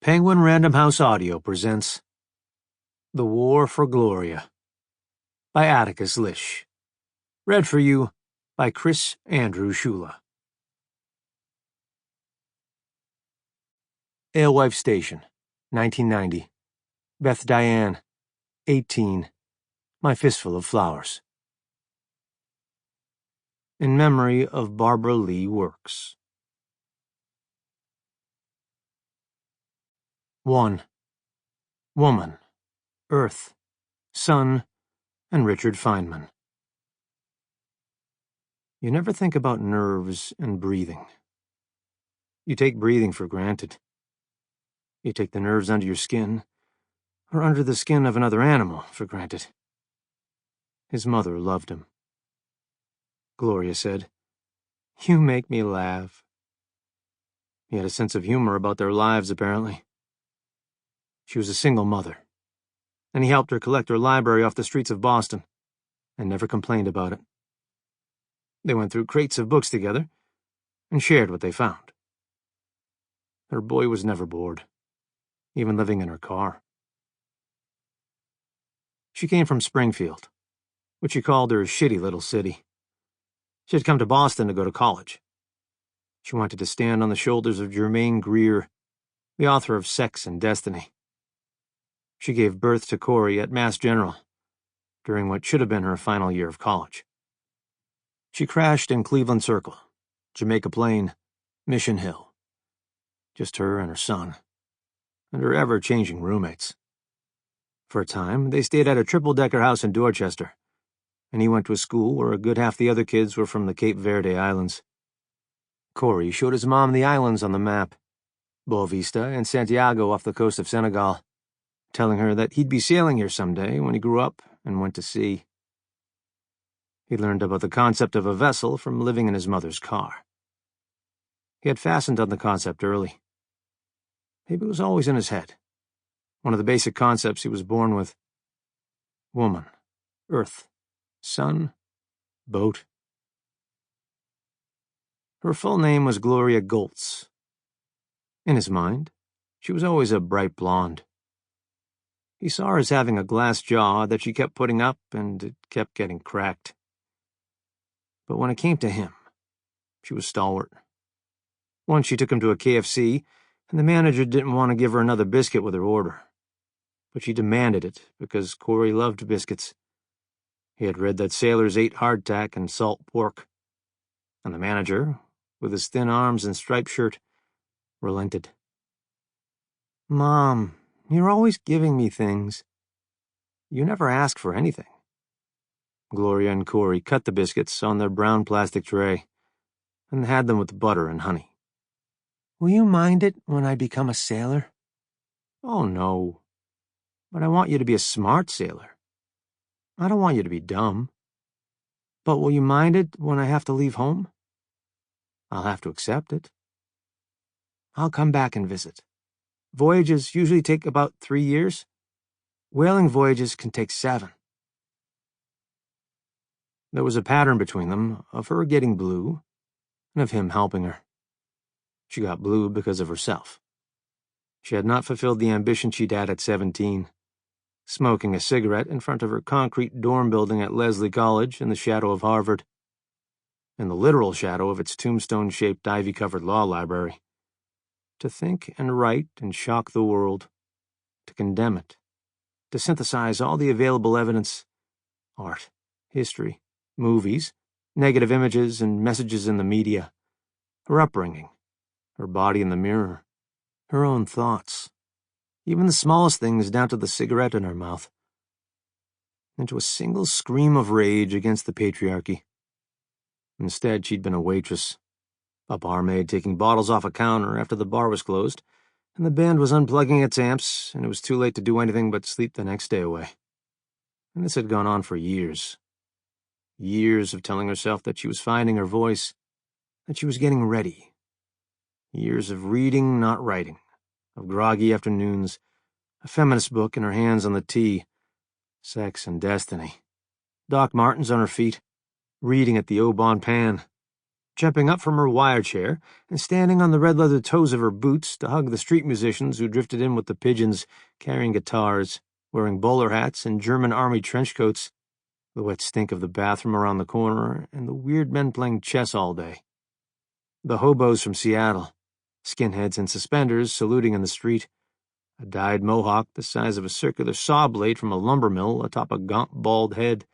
Penguin Random House Audio presents The War for Gloria by Atticus Lish. Read for you by Chris Andrew Ciulla. Alewife Station, 1990. Beth Diane, 18. My Fistful of Flowers. In memory of Barbara Lee Works. 1. Woman, Earth, Sun, and Richard Feynman. You never think about nerves and breathing. You take breathing for granted. You take the nerves under your skin, or under the skin of another animal, for granted. His mother loved him. Gloria said, "You make me laugh." He had a sense of humor about their lives, apparently. She was a single mother, and he helped her collect her library off the streets of Boston, and never complained about it. They went through crates of books together, and shared what they found. Her boy was never bored, even living in her car. She came from Springfield, which she called her shitty little city. She had come to Boston to go to college. She wanted to stand on the shoulders of Germaine Greer, the author of Sex and Destiny. She gave birth to Corey at Mass General, during what should have been her final year of college. She crashed in Cleveland Circle, Jamaica Plain, Mission Hill. Just her and her son, and her ever-changing roommates. For a time, they stayed at a triple-decker house in Dorchester, and he went to a school where a good half the other kids were from the Cape Verde Islands. Corey showed his mom the islands on the map, Boa Vista and Santiago off the coast of Senegal, telling her that he'd be sailing here someday when he grew up and went to sea. He learned about the concept of a vessel from living in his mother's car. He had fastened on the concept early. Maybe it was always in his head. One of the basic concepts he was born with. Woman, Earth, Sun, Boat. Her full name was Gloria Goltz. In his mind, she was always a bright blonde. He saw her as having a glass jaw that she kept putting up, and it kept getting cracked. But when it came to him, she was stalwart. Once she took him to a KFC, and the manager didn't want to give her another biscuit with her order. But she demanded it because Corey loved biscuits. He had read that sailors ate hardtack and salt pork. And the manager, with his thin arms and striped shirt, relented. "Mom, you're always giving me things. You never ask for anything." Gloria and Corey cut the biscuits on their brown plastic tray and had them with butter and honey. "Will you mind it when I become a sailor?" "Oh, no. But I want you to be a smart sailor. I don't want you to be dumb. But will you mind it when I have to leave home?" "I'll have to accept it." "I'll come back and visit. Voyages usually take about 3 years. Whaling voyages can take 7. There was a pattern between them of her getting blue and of him helping her. She got blue because of herself. She had not fulfilled the ambition she'd had at 17, smoking a cigarette in front of her concrete dorm building at Lesley College in the shadow of Harvard, in the literal shadow of its tombstone-shaped ivy-covered law library. To think and write and shock the world, to condemn it, to synthesize all the available evidence, art, history, movies, negative images and messages in the media, her upbringing, her body in the mirror, her own thoughts, even the smallest things down to the cigarette in her mouth, into a single scream of rage against the patriarchy. Instead, she'd been a waitress, a barmaid taking bottles off a counter after the bar was closed, and the band was unplugging its amps, and it was too late to do anything but sleep the next day away. And this had gone on for years. Years of telling herself that she was finding her voice, that she was getting ready. Years of reading, not writing, of groggy afternoons, a feminist book in her hands on the tea, Sex and Destiny, Doc Martens on her feet, reading at the Au Bon Pain, jumping up from her wire chair and standing on the red leather toes of her boots to hug the street musicians who drifted in with the pigeons, carrying guitars, wearing bowler hats and German army trench coats, the wet stink of the bathroom around the corner, and the weird men playing chess all day. The hobos from Seattle, skinheads in suspenders saluting in the street, a dyed mohawk the size of a circular saw blade from a lumber mill atop a gaunt, bald head.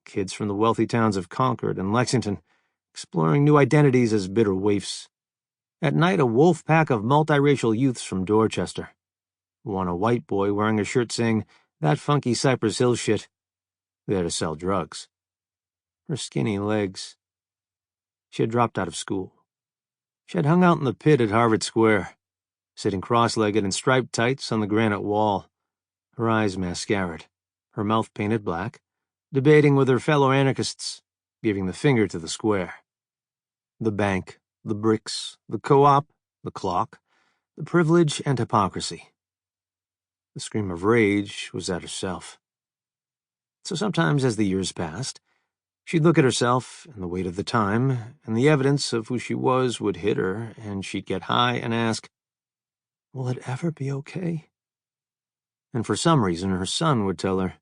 Kids from the wealthy towns of Concord and Lexington, exploring new identities as bitter waifs. At night, a wolf pack of multiracial youths from Dorchester. One a white boy wearing a shirt saying, "That funky Cypress Hill shit," there to sell drugs. Her skinny legs. She had dropped out of school. She had hung out in the pit at Harvard Square, sitting cross-legged in striped tights on the granite wall, her eyes mascaraed, her mouth painted black, debating with her fellow anarchists, giving the finger to the square. The bank, the bricks, the co-op, the clock, the privilege and hypocrisy. The scream of rage was at herself. So sometimes as the years passed, she'd look at herself and the weight of the time, and the evidence of who she was would hit her, and she'd get high and ask, "Will it ever be okay?" And for some reason her son would tell her,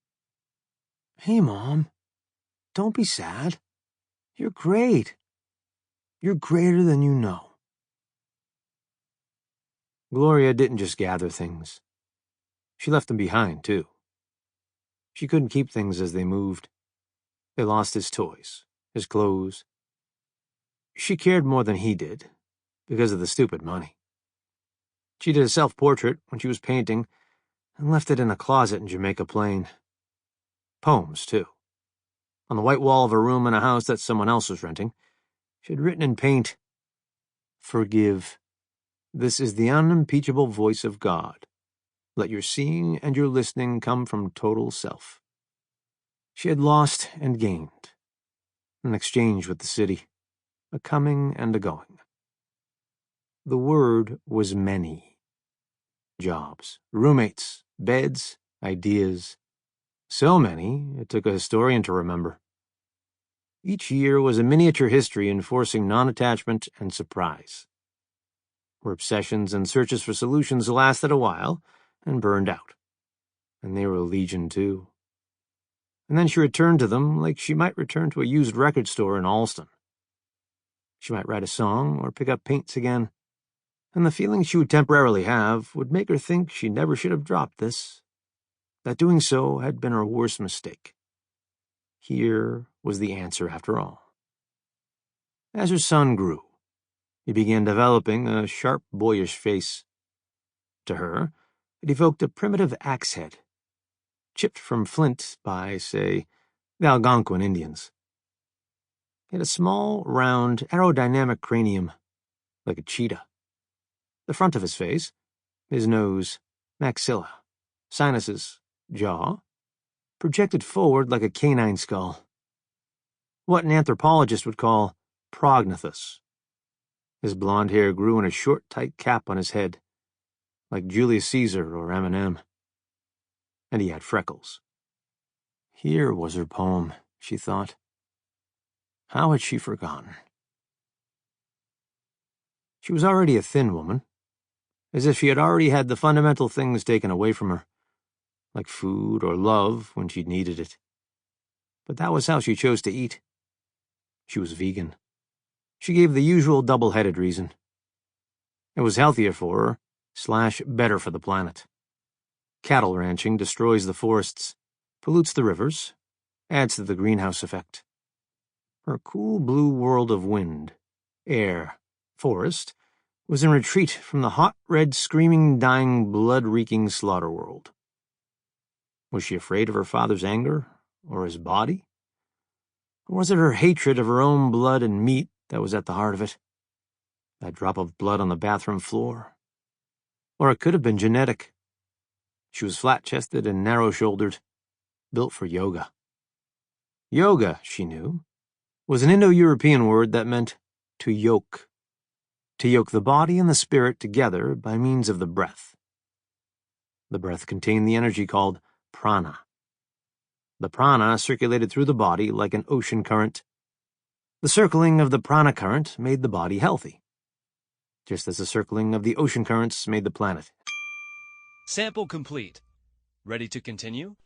"Hey, Mom, don't be sad. You're great. You're greater than you know." Gloria didn't just gather things. She left them behind, too. She couldn't keep things as they moved. They lost his toys, his clothes. She cared more than he did, because of the stupid money. She did a self-portrait when she was painting and left it in a closet in Jamaica Plain. Poems, too. On the white wall of a room in a house that someone else was renting, she had written in paint, "Forgive. This is the unimpeachable voice of God. Let your seeing and your listening come from total self." She had lost and gained, an exchange with the city, a coming and a going. The word was many. Jobs, roommates, beds, ideas. So many, it took a historian to remember. Each year was a miniature history enforcing non-attachment and surprise. Her obsessions and searches for solutions lasted a while and burned out. And they were legion, too. And then she returned to them like she might return to a used record store in Alston. She might write a song or pick up paints again, and the feeling she would temporarily have would make her think she never should have dropped this, that doing so had been her worst mistake. Here was the answer after all. As her son grew, he began developing a sharp, boyish face. To her, it evoked a primitive axe head, chipped from flint by, say, the Algonquin Indians. He had a small, round, aerodynamic cranium, like a cheetah. The front of his face, his nose, maxilla, sinuses, jaw, projected forward like a canine skull. What an anthropologist would call prognathous. His blonde hair grew in a short, tight cap on his head, like Julius Caesar or Eminem. And he had freckles. Here was her poem, she thought. How had she forgotten? She was already a thin woman, as if she had already had the fundamental things taken away from her, like food or love when she'd needed it. But that was how she chose to eat. She was vegan. She gave the usual double-headed reason. It was healthier for her, / better for the planet. Cattle ranching destroys the forests, pollutes the rivers, adds to the greenhouse effect. Her cool blue world of wind, air, forest was in retreat from the hot, red, screaming, dying, blood-reeking slaughter world. Was she afraid of her father's anger, or his body? Or was it her hatred of her own blood and meat that was at the heart of it? That drop of blood on the bathroom floor? Or it could have been genetic. She was flat-chested and narrow-shouldered, built for yoga. Yoga, she knew, was an Indo-European word that meant to yoke the body and the spirit together by means of the breath. The breath contained the energy called prana. The prana circulated through the body like an ocean current. The circling of the prana current made the body healthy, just as the circling of the ocean currents made the planet. Sample complete. Ready to continue?